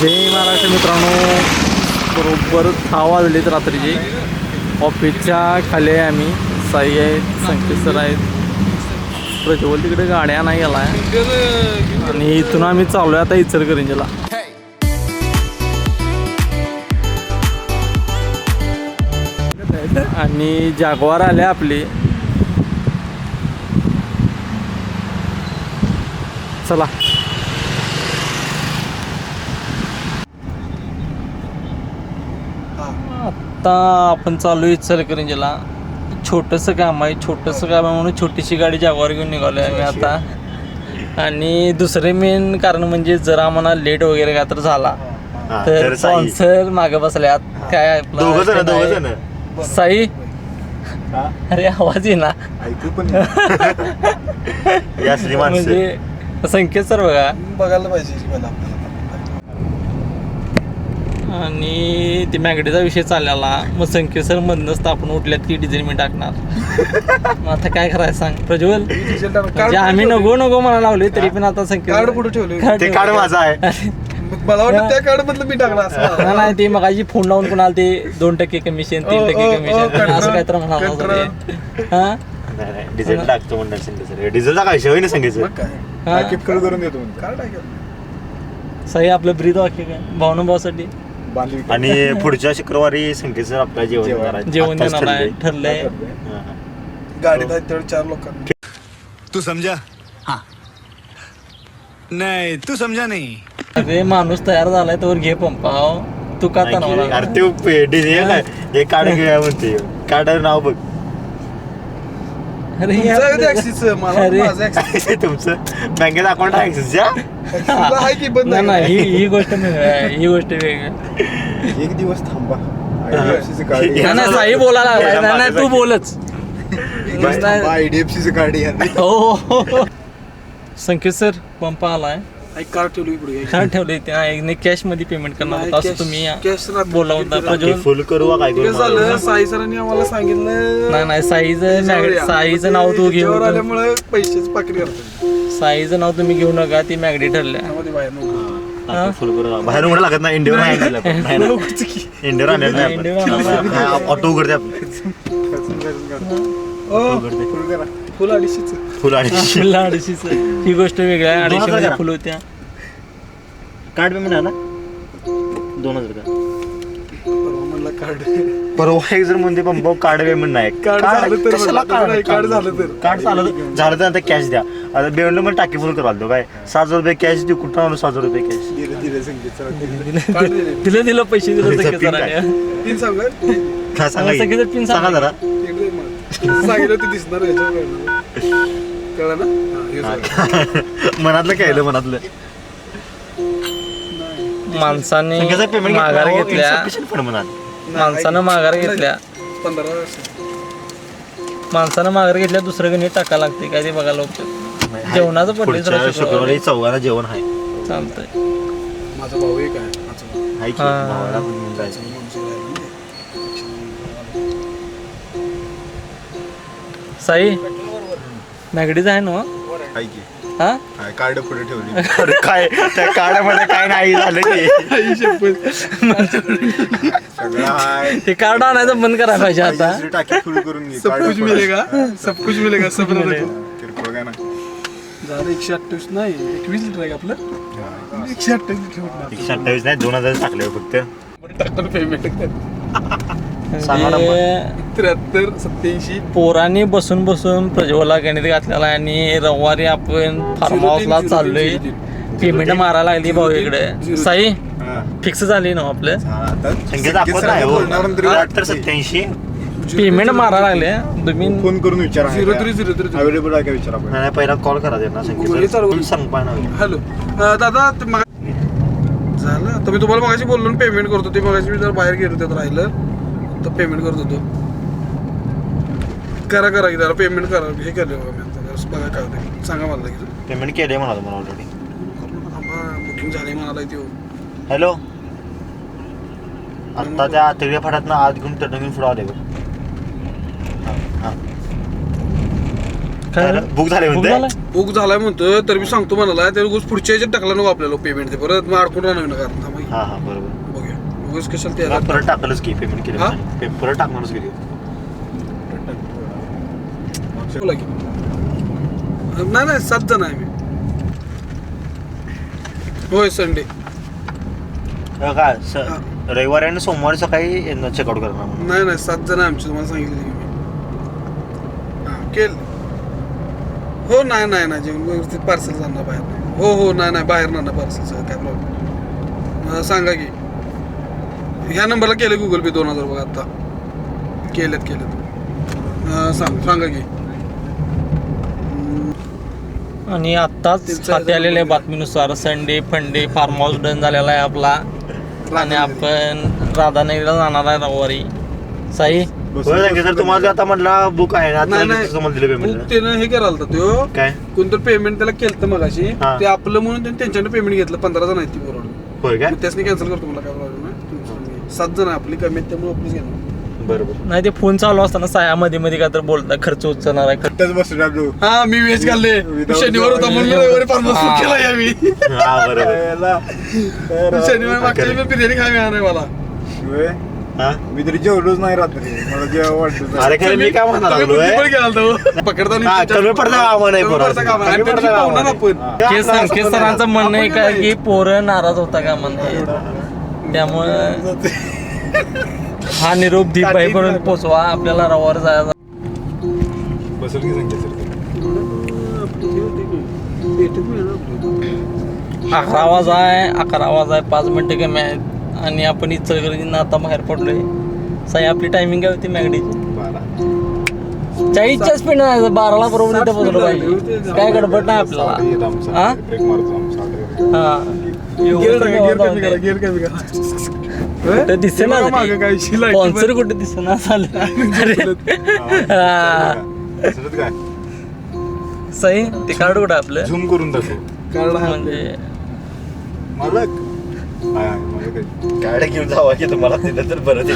जय महाराष्ट्र मित्रांनो, बरोबर 6 वाजलेत रात्रीचे. ऑफिसच्या खाली आहे आम्ही. साई आहेत, संकेत सर आहेत, प्रज्वल तिकडे गाड्या नाही गेला आहे आणि इथून आम्ही चालू आहे आता इचलकरंजीला. आणि जागवार आले आपली. चला आता आपण चालू आहे इचलकरंजीला. छोटंसं काम आहे, छोटंसं काम आहे म्हणून छोटीशी गाडी जागवार घेऊन निघालो आहे आम्ही आता. आणि दुसरे मेन कारण म्हणजे जर आम्हाला लेट वगैरे काय तर झाला तर स्पॉन्सर मागे बसल्यात. काय साई, अरे आवाज ये ना म्हणजे संकेत सर बघायला पाहिजे. आणि ते मॅगडीचा विषय चाललेला. मग संकेत सर मधनच आपण उठल्यात की डिझेल मी टाकणार. मग आता काय करायचं सांग प्रज्वल. म्हणजे आम्ही नको नको म्हणायला लावले तरी पण आता संकेत कार्ड कुठे ठेवले? कार्ड माझा आहे. मला वाटतं त्या कार्ड मधलं मी टाकला. नाही ते मगाशी फोन लावून कोणाला ते 2% कमिशन 3% कमिशन असं काय तर म्हणाला. हा डिझेल टाकतो म्हणणार संकेत सर. डिझेलचा काय शेवय नाही सांगायचं. कीप करून देतो कार्ड टाकेल. सही आपलं ब्रीद वाक्य काय भावनाभावासाठी. आणि पुढच्या शुक्रवारी संकेत सर आपल्याला जेवण देणार आहे ठरलंय. गाडीत आहेत तेवढे 4 लोक. तू समझा? हाँ नहीं तू समझा नहीं. अरे माणूस तयार झालाय तर घे पंपाव. तू का तणावला? अरे ते डिझेल हे कार्ड घेऊया म्हणते. कार्डावर नाव बघ. अरे तुमचं बँकेत अकाउंट आहे ऍक्सिसच्या? नाही ही गोष्ट वेगळी. ही गोष्ट वेगळी. एक दिवस थांबा. नाही साई बोलायला लागलाय. नाही तू बोलच. IDFC गाडी हो संकेत सर पंप आलाय. कार्ड ठेवली पुढे. कार्ड ठेवले त्या कॅश मध्ये पेमेंट करणार होता असं तुम्ही बोला होता प्रज्वल. फुल करू काय करू. झालं साई सरांनी आम्हाला सांगितलं. नाही साईचं नाव तू घेऊ. आल्यामुळे पैसेच पाकिट करतो. साईचं नाव तुम्ही घेऊ नका. ती मॅगडी ठरल्या. फुल करू. बाहेर उघड लागत नाही. इंडियन इंडियन ऑटो उघडते फुल 250. फुल 250 ही गोष्ट वेगळी आहे. 250 मध्ये फुल होत्या. कार्ड पेमेंट आला 2000 का म्हणला कार्ड. परवा एक जर म्हणते पंप कार्ड पेमेंट नाही. कार्ड झालं तर आता कॅश द्या. आता बेवंड पण टाकी फुल कराल काय 6,000 रुपये कॅश देऊ. कुठं आणू 6,000 रुपये कॅश? दिलं पैसे दिले संकेत सरांनी. पिन सांगा. काय सांगा संकेत पिन सांगा जरा. सांगितलं ते दिसणार कळलं ना. मनातलं काय मनातलं. माणसाने माघार घेतल्या. माणसानं माघार घेतल्या. 15 वर्ष माणसानं माघार घेतल्या. दुसरं गणित टाकायला लागते काय ते बघायला होतं. जेवणाचं पडले शुक्रवारी 4 जेवण आहे. चालतंय. माझा भाऊ एक आहे. भावाला घेऊन जायचं. साई मॅगडीच आहे ना. हा कार्ड पुढे ठेवली. अरे काय त्या कार्डामध्ये काय नाही झालं की ते कार्ड आणायचं बंद करायला पाहिजे आता. टाकी फुल करून घे. सब कुछ मिलेगा. सब कुछ मिलेगा. सब झालं 128 नाही 21 लिटर आहे आपलं. 128 नाही 2000 टाकले फक्त. पेमेंट सांगा ना. 73 87. पोरांनी बसून बसून प्रज्वला गणित घातलेला आहे. आणि रविवारी आपण फार्म हाऊसला चाललोय. पेमेंट मारायला लागली भाऊ इकडे. साई फिक्स झाली ना आपलं. संख्या दाखवत नाही हो. 87 पेमेंट मारायला लागले. तुम्ही फोन करून विचारा. 0303 अवेलेबल आहे का विचारा. नाही पहिला कॉल करा त्यांना. संख्या सांग पाहिजे. हॅलो दादा झालं तर मी तुम्हाला मगाशी बोललो ना पेमेंट करतो. ते मगाशी मी जर बाहेर गेलो त्यात राहिलं तर पेमेंट करत होतो. करा की जरा पेमेंट करा. हे केलं बघा काय होतं सांगा मला लगेच. पेमेंट केलंय म्हणा तुम्हाला ऑलरेडी. बुकिंग झाली म्हणाला ते. हॅलो आता त्या तिकडे फाट्यातनं आत घेऊन टर्न घेऊन पुढे आले. बुक झाले म्हणते. बुक झालाय म्हणतो तर मी सांगतो म्हणाला त्या पुढच्या याच्यात टाकला नको आपल्याला पेमेंट. ते परत मग अडकून राहणार कारण हा बरोबर. बघूया उगाच कशाला ते मग परत टाकलंच की पेमेंट हा? केलं परत टाकणारच की बोला की. नाही 7 जण आहे मी. होय संडे. काय रविवारी आणि सोमवारी सकाळी चेकआउट करणार म्हणून. नाही 7 जण आहे आमची तुम्हाला सांगितलं की मी. हां केलं. हो नाही जेवण व्यवस्थित पार्सल जाणार बाहेर. हो नाही बाहेर ना पार्सल सगळं काय प्रॉब्लेम. सांगा की ह्या नंबरला केलं गुगल पे 2000 बघा आता केलेत. सांगा की. आणि आत्ताच हाती आलेल्या बातमीनुसार संडे फंडे फार्म हाऊस डन झालेला आहे आपला आणि आपण राधानगरीला जाणार आहे रविवारी. साई सर तुम्हाला आता म्हटला बुक आहे ना नाही दिलं पेमेंट बुक त्यानं हे करायला होतं त्यो काय कोणतं पेमेंट त्याला केलं मगाशी हा. ते आपलं म्हणून त्यांनी त्यांच्याकडे पेमेंट घेतलं 15 जण आहेत ती बरोबर. होय काय त्यासनी कॅन्सल करतो मला काय प्रॉब्लेम नाही. 7 जण आहे आपली कमी आहेत त्यामुळे आपलीच घेणार. बरोबर. नाही ते फोन चालू असताना साया मध्ये काय तर बोलता खर्च उचलणार आहे. हा मी वेज घालले शनिवार होता म्हणून रविवारी फार्म हाऊस बुक केला मी. हा बरोबर. शनिवारी मागच्या वेळी बिर्याणी खायला मिळाली मला. हा मी तरी जेवलोच नाही रात्री मला जेव्हा वाटलं अरे खरं मी काय म्हणणार तुम्ही लागलोय? बुद्धी पण केला होता. हा, पकडताना कमी पडता कामा नाही कमी पोरं. पडता कामा नाही. कमी आणि पडता त्यांची कामा पाहुणार नाही. आपण. केस सरांचं म्हणणं आहे का की पोरं नाराज होता का म्हणते त्यामुळं हा निरोप दीपाईपर्यंत पोचवा आपल्याला रविवार जायचा. बसल की सांगते सर 11 वाज आहे 5 मिनिटं कमी आहेत आणि आपण इचलकरंजीनं आता बाहेर पडलोय. साई आपली टायमिंग काय होती मॅगडीची 40च्या स्पीड नाही 12ला बरोबर तिथे पोहोचलो पाहिजे. काय गडबड नाही आपल्याला. हा? ब्रेक मारतो आमचा हा गिअर कमी करा गिअर कमी करा. कुठं दिसेना मागं काय शिलाई. स्पॉन्सर कुठे दिसेना झालं. हा. काय सई ते कार्ड कुठं आपलं झूम करून दाखव कार्ड आहे म्हणजे मालक माझ्याकडे गाड्या घेऊन जावा की तुम्हाला दिलं तर बरं ते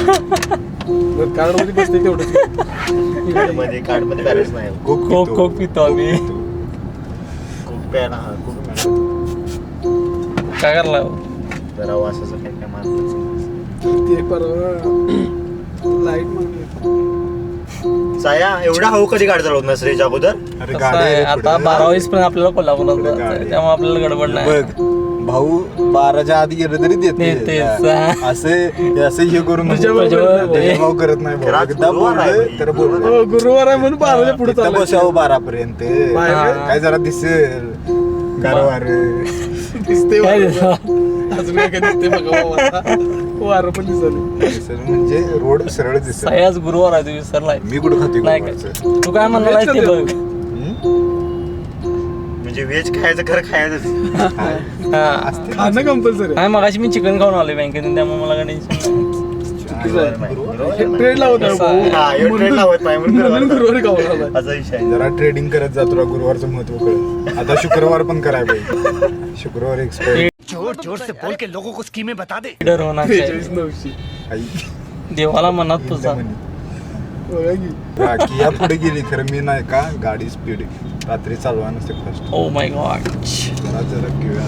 कार्ड मध्ये बसते तेवढं. मध्ये कार्ड मध्ये बॅलन्स नाही कोक पितो आम्ही. खूप प्यायला हा खूप काय करला जरा वासाचं काय मारलं ते परवा लाईट मागली. साया एवढा हळू कधी गाडी चालवत नाही याच्या अगोदर. अरे कसं गाडी आहे, आहे आता पुढे. 12:20 पण आपल्याला कोल्हापूरात पुढे जायचं आहे. गाडी. त्यामुळे आपल्याला गडबड नाही. बघ भाऊ 12च्या आधी गेलं तरी देतेच. देते असं हे करून तुझ्या बरोबर नाही. भाऊ करत नाही भाऊ. राज एकदा गुरुवार आहे बोललोय भाई. तर बोललोय. हो, गुरुवार आहे म्हणून 12च्या पुढे इथं चालू बसावं 12 पर्यंत बाहेर काय जरा दिसेल गारवार दिसते काय वारं. दिसतं? अजून काय दिसते बघा बाबा. वारं पण दिसत दिसेल म्हणजे रोड सरळ दिसेल. साई आज गुरुवार आहे तू विसरलाय. मी कुठं खाते नाही गुरुवारचं? काय तू काय म्हणाला ते बघ. म्हणजे व्हेज खायचं खरं खायचं हा खाणं कंपल्सरी नाही मगाशी मी चिकन खाऊन आलोय बँकेतून त्यामुळे मला काही टेन्शन ट्रेड लावत आहे भाऊ. हा, एवढं trade लावत नाही म्हणून म्हणून गुरुवारी खाऊ लागला. असा विषय आहे. जरा ट्रेडिंग करत जा तुला गुरुवारचं महत्व कळेल. आता शुक्रवार पण करायला पाहिजे. शुक्रवार एक्सपायर जोर जोर से बोल के लोगों को स्कीमें बता दे. डर होणार काय. 43,900. देवाला मनात तुझा बघा की. बाकी या पुढे गेली खरं मी नाही का गाडी स्पीड रात्री चालवा नसते फास्ट ओ माय गॉड. जरा घेऊया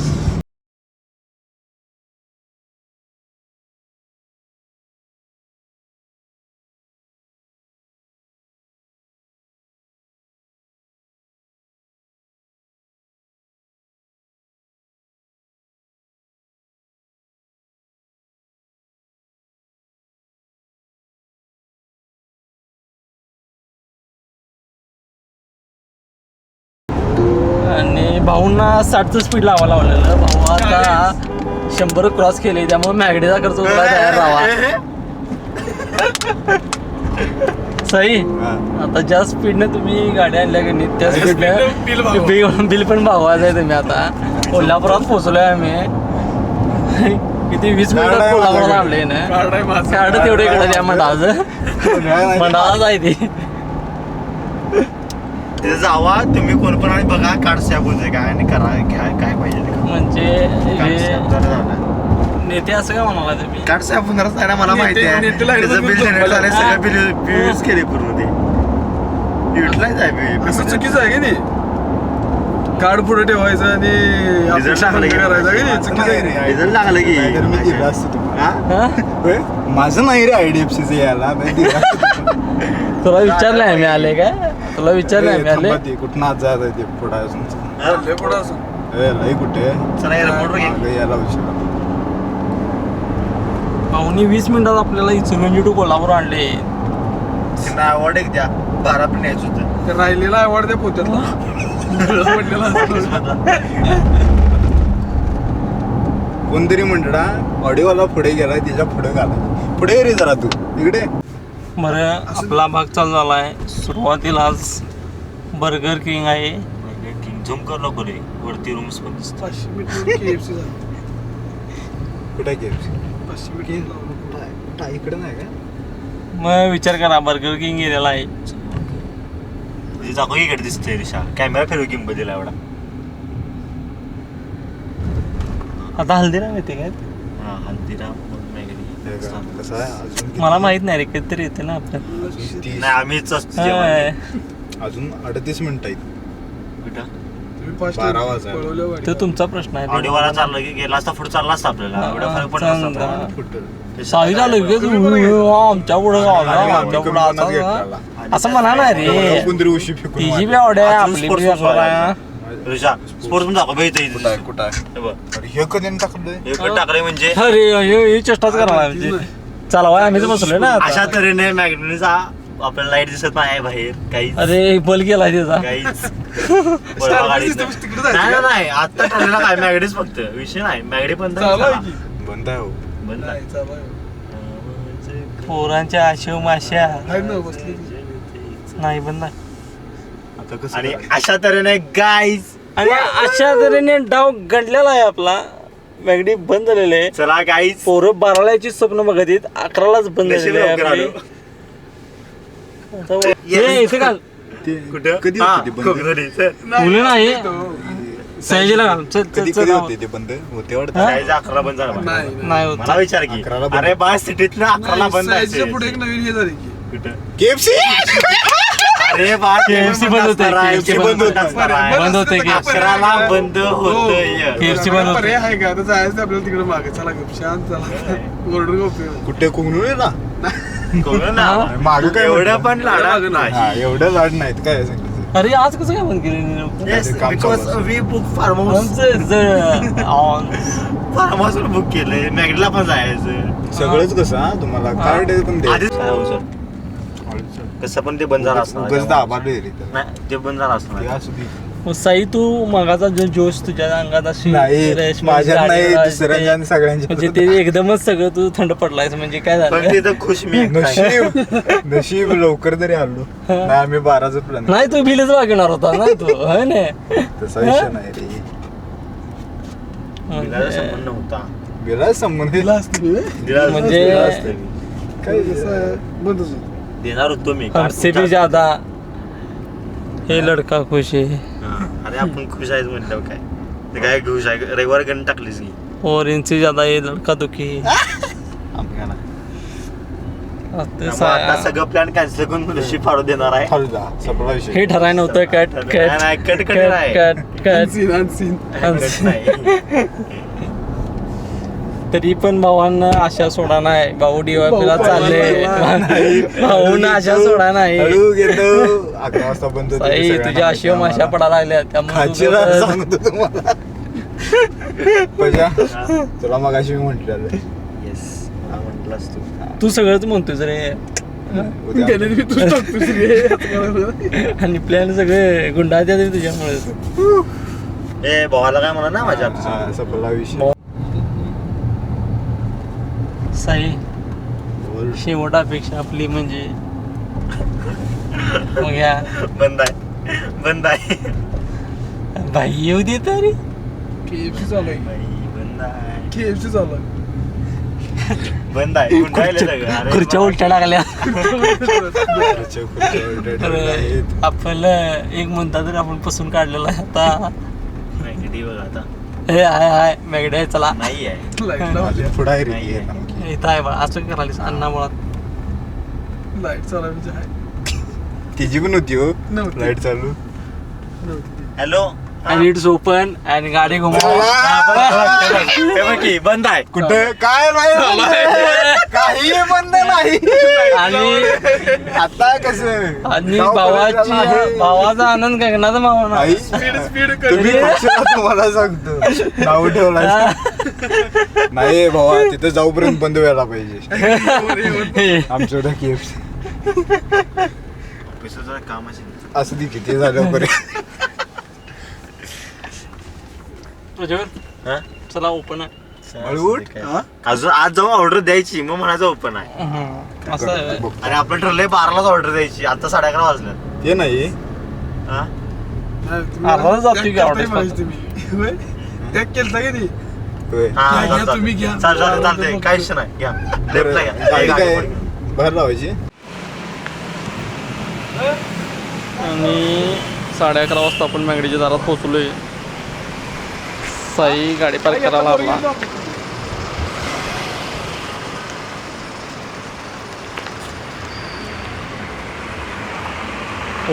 आणि भाऊंना 60चं स्पीड लावा लावलेलं. भाऊ आता 100 क्रॉस केले त्यामुळे मॅगडीचा खर्च उचलायला तयार राहावा. सई आता ज्या स्पीडने तुम्ही गाड्या आणल्या की नाही त्या स्पीडने बिल पण भागवायचं आहे तुम्ही. आता कोल्हापुरात पोहोचलोय आम्ही. किती 20 मिनिटात कोल्हापुरात आणले ना. कार्ड आहे माझं. कार्ड तेवढे इकडे द्या मंडाळाचं. मंडाळाच आहे ते. तिथे जावा तुम्ही कोण पण आणि बघा कार्ड स्वॅप होते काय आणि करा काय पाहिजे ते. म्हणजे कार्ड हे स्वॅप झालं झालं. नेते असं काय म्हणाला तुम्ही. कार्ड स्वॅप होणारच नाही ना मला माहिती आहे. नेते line त्याचं मध्ये बिल जनरेट झोपलं. झालं सगळं बिल यूज केले पूर्ण ते युटिलाइज आहे असं चुकीचं आहे की नाही. कार्ड पुढे ठेवायचं आणि अपेक्षा लागलं की करायचं का नाही? चुकीचं आहे रे. रिझल्ट लागलं की नाहीतर मी दिलं असतं तुम्हाला. हा? होय? माझं नाही रे IDFC यायला नाही दिलं असतं. तुला विचारलंय आम्ही आले काय तुला विचारलंय आम्ही आले थांबा ते, कुठं आज जात आहे ते पुढं अजून लय पुढं असं. लई कुठे चला एअरपोर्टवर घे. मागं यायला उशीर. पाहुणे 20 मिनिटात आपल्याला इचलकरंजी टू कोल्हापूर आणले त्यांना अवॉर्ड एक द्या 12 पण न्यायचं होतं. ते राहिलेला आवड त्या पोत्यातला पडलेला असतो. कोणतरी म्हणला ऑडिओला पुढे गेलाय तिच्या पुढे घाला पुढे रे जरा तू इकडे. बरं आपला भाग चालू झाला आहे सुरुवातीला आज बर्गर किंग आहे झूम कर नको रे वरती रूम्स पण दिसतात. 500 मीटर KFC झालं. कुठे KFC? 500 मीटर लावलं. इकडे नाही का? मग विचार करा बर्गर किंग गेलेला आहे जागो इकडे दिसतोय दिशा कॅमेरा फिरव किंमत दिला एवढा. आता हल्दीराम येते काय हा हल्दीराम हे का? कसं आहे अजून किती? मला माहित नाही रे कधीतरी येते ना आपल्या अजून 30 नाही आम्हीच असतो हाय. अजून 38 मिनिटं आहेत. तुम्ही fast 12 वाजले. पळवल्या गाडी. तो तुमचा प्रश्न आहे रे. ऑडिओवाला चाललं की गेला असता पुढे चालला असता आपल्याला एवढा फरक पडला असता समजा. आपल्याला. फुटलं. साई झालं की आमच्या पुढे आमच्या पुढे असं म्हणा नाही रे कोणतरी उशी फेकून तिची मारली. बी आवडे अजून आपली sports बी मध्ये आवडे. ऋषा स्पोर्ट्स मध्ये दाखव बाई कुठं आहे कुठं आहे? अरे हे कधी टाकलंय? हे टाकलंय म्हणजे अरे ही चेष्टाच करा म्हणजे चालवाय आम्हीच बसलोय ना आता. अशा तऱ्हेने मॅग्नेटचा आपल्याला लाईट दिसत नाही बाहेर काहीच अरे बल गेला त्याचा काहीच पळवा गाडीत तिकडे नाही. जायचं. नाही नाही आता ठरलेला काय मॅगडीच फक्त विषय नाही मॅगडी बंद आहे चालू आहे चला. की? बंद आहे हो. बंद आहे. नाही, चालू आहे. पोरांच्या आशेव माश्या आहे ना बसली ती. नाही बंद आहे. आता कसं आणि करायचं? अशा तऱ्हेने गाईज आणि अशा तऱ्हेने डाव गडलेला आहे आपला मॅगडी बंद झालेले आहे चला गाईज पोरं 12ला याची स्वप्न बघत आहेत 11लाच बंद नशीब झालेले आहे लवकर आपली. आलो. आता ये, इथे घाल ते कुठं कधी हा, होते ते बंद? कोकणात चल. मुलं नाही सयाजीला घाल चल कधी चल कधी चल होते ते बंद होते वाटतं. जायचं 11 बंद झाला नाही, पाहिजे. नाही होत मला विचार की 11ला बंद. अरे बा सिटीतलं 11ला बंद आहे साईजच्या पुढे एक नवीन हे झाली की. कुठं? KFC अरे बा KFC बंद होतंय, KFC बंद होत पर्याय बंद होतंय की. 11ला बंद होतंय KFC बंद होतंय. पर्याय आहे का आता जायचं आपल्याला तिकडे मागे चला गप शांत चला ओरडू गप कुठे कोंगणुळीला? कोण ना मागं काय एवढं म्हटलं? पण लाडा एवढं नाही हा एवढं लाड नाहीत काय सांगितलं. अरे आज कसं काय बंद केलं Yes, काम because चालू we book farm house farm house book केलंय मॅगडीला पण जायचं सगळंच कसं हा तुम्हाला कार्ड पण दे. आधीच काय हो सर कसं पण ते बंद झालं असणार उगाच दाबालोय रे त्याला. नाही ते बंद झालं असणार ते असू दे. साई तू मगाचा जो जोश तुझ्या अंगात अशी नाही रेशमी माझ्यात नाही जाडीला दुसऱ्यांच्या आणि म्हणजे सगळ्यांच्या ते एकदमच सगळं तू थंड पडलायस म्हणजे काय पण झालं तिथं खुश मी एकटा आहे. नशीब लवकर तरी आलो नाही आम्ही 12चा प्लॅन नाही तू बिलच वागणार होता ना तू होय ना तसा विषय नाही रे बिलाचा संबंध नव्हता गेला संबंध दिला असतं मी. दिला म्हणजे- दिला असतं मी. काय कसं आहे, बंदच होतं. देणार होतो मी हमसे भी ज्यादा हे लडका खुश है हा. अरे आपण खुश आहेच म्हणलं काय ते काय खुश आहे रविवार गण टाकलीस की और इनसे ज्यादा ये लड़का दुखी है. आम्हाला ते त्यामुळे आता सगळं प्लॅन कॅन्सल करून नशीब फाडू देणार आहे हलदा सपला विषय हे ठराय नव्हतं कट नाही, कट नाही, कट कट नाही. Cut cut unseen unseen cut नाही. तरी पण भावांना आशा सोडा नाही भाऊ डीवायपीला भाऊ चालले नाही. भाऊन आशा सोडा नाही हळू घेतो 11 वाजता बंद होते साई तुझ्या आशेव माशा पडायला लागल्या त्यामुळे तू खाचीला गप्प- सांगतो तुम्हाला पजा तुला मगाशी मी म्हटलेलं Yes, मला म्हटलंस तू तू सगळंच म्हणतोस रे उद्या गेले मी तुझं टाकतोस रे. आणि प्लॅन सगळे गुंडाळत्या तुझ्यामुळे ए भावाला काय म्हणा ना माझ्या हा, सपला विषय साई बोल. शेवट अपेक्षा आपली म्हणजे मग या बंद आहे बंद आहे बाई येऊ दे तरी KFC चालू आहे बंद आहे KFC चालू आहे बंद आहे गुंडाळलं सगळं अरे खुर्च्या उलट्या लागल्या खुर्च्या उलट्या आहेत. आपलं एक म्हणता तरी आपण पसून काढलेला आहे आता नाही, किती बघ आता हे हाय मॅगडे आहे चला नाही आहे लाईट लाव अजून पुढं आहे रे नाही ती आहे. आणखी. इथं आहे बा असं करायला अण्णा मुळात लाईट चालू आहे म्हणजे आहे तिची पण होती हो नव्हती. लाईट चालू नव्हती. हॅलो आणि इट्स ओपन आणि गाडी घुमव बंद आहे कुठे काय नाही काही बंद नाही आणि आता कसं आणि भावाचा आनंद गगनाचा मावना आई स्पीड तुम्ही पक्षाला तुम्हाला सांगतो नाव ठेवला नाही भावा तिथं जाऊपर्यंत बंद व्हायला पाहिजे आमच्याकडे KFC काम असेल असं ती किती झालं पर्यंत प्रज्वल चला ओपन आहे अजून आज जाऊन ऑर्डर द्यायची मग म्हणायचं ओपन आहे असं आहे. आणि आपण ठरलंय 12लाच ऑर्डर द्यायची आता 11:30 वाजल्यात ते नाही हा? अर्धा जातो की order तुम्ही त्या केलता की नाही होय. हा, घ्या, चालतंय. तुम्ही घ्या. चालतंय काय विषय नाही घ्या बरं, लेफ्टला घ्या. गाडी गाडी काय पुढे. बाहेर लावायची आणि 11:30 वाजता आपण मॅगडीच्या दारात पोहोचलोय. साई गाडी पार्क करायला लागला.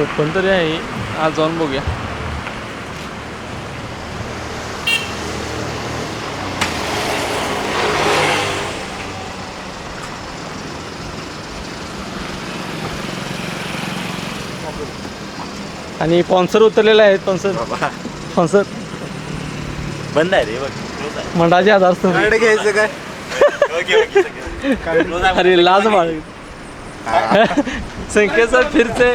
ओपन तरी आहे, आज जाऊन बघूया. आणि स्पॉन्सर उतरलेले आहेत. स्पॉन्सर बंद आहे रे बघ मंडळाचे आधार गाडी घ्यायचं काय अरे लाज बाळ संख्येचा फिरते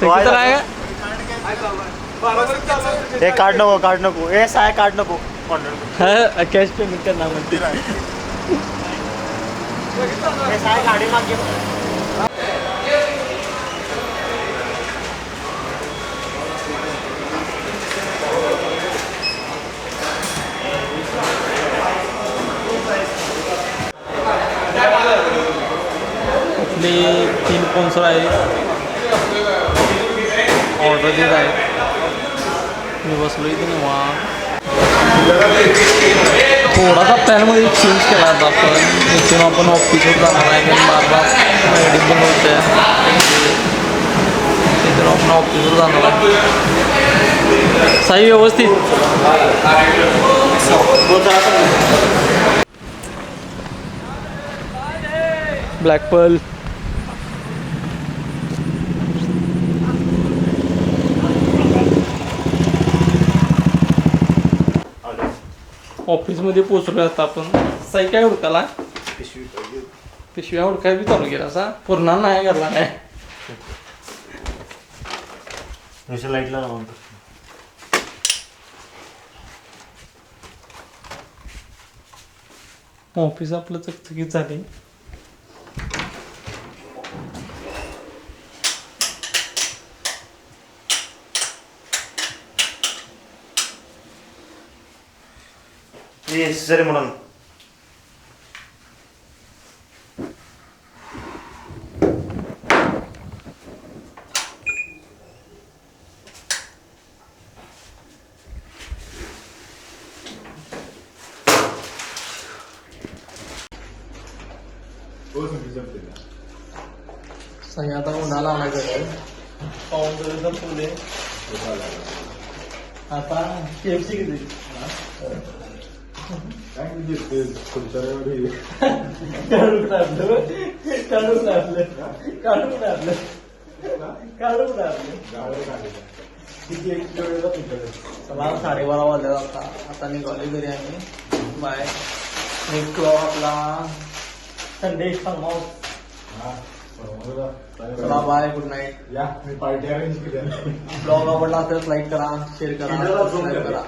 संख्येचा आहे का? हे कार्ड नको हे साय कार्ड नको हा, कॅश पेमेंट करणार म्हणते. हे साय गाडी मागे आपले 3 स्पॉन्सर आहेत, ऑर्डर देत आहेत. मी बसलो इथे निवांत. थोडासा प्लॅनमध्ये चेंज केला आता आपण. इथून आपण ऑफिसवर जाणार आहे कारण बार मॅगडी पण होते. इथून आपण ऑफिसवर जाणार आहे. साई व्यवस्थित ब्लॅक पर्ल ऑफिसमध्ये पोचलो आता आपण. साई काय हुडकाला पिशव्या हुडकाय बी चालू केला असा पूर्ण नाही करला नाही. लाईटला लावून ऑफिस आपलं चकचकीत झाले. सर म्हणून साई आता उन्हाला आला गेलं पाऊस जरी तर फुले आता KFC किती काढून टाकलं चला 12:30 वाजले. आता निघाले घरी आम्ही. बाय. नेक्स्ट ब्लॉग आपला संडे फार्म हाऊस. चला बाय, गुड नाईट. या मी पार्टी अरेंज केली ब्लॉग आवडला तर लाईक करा, शेअर करा, सबस्क्राईब करा.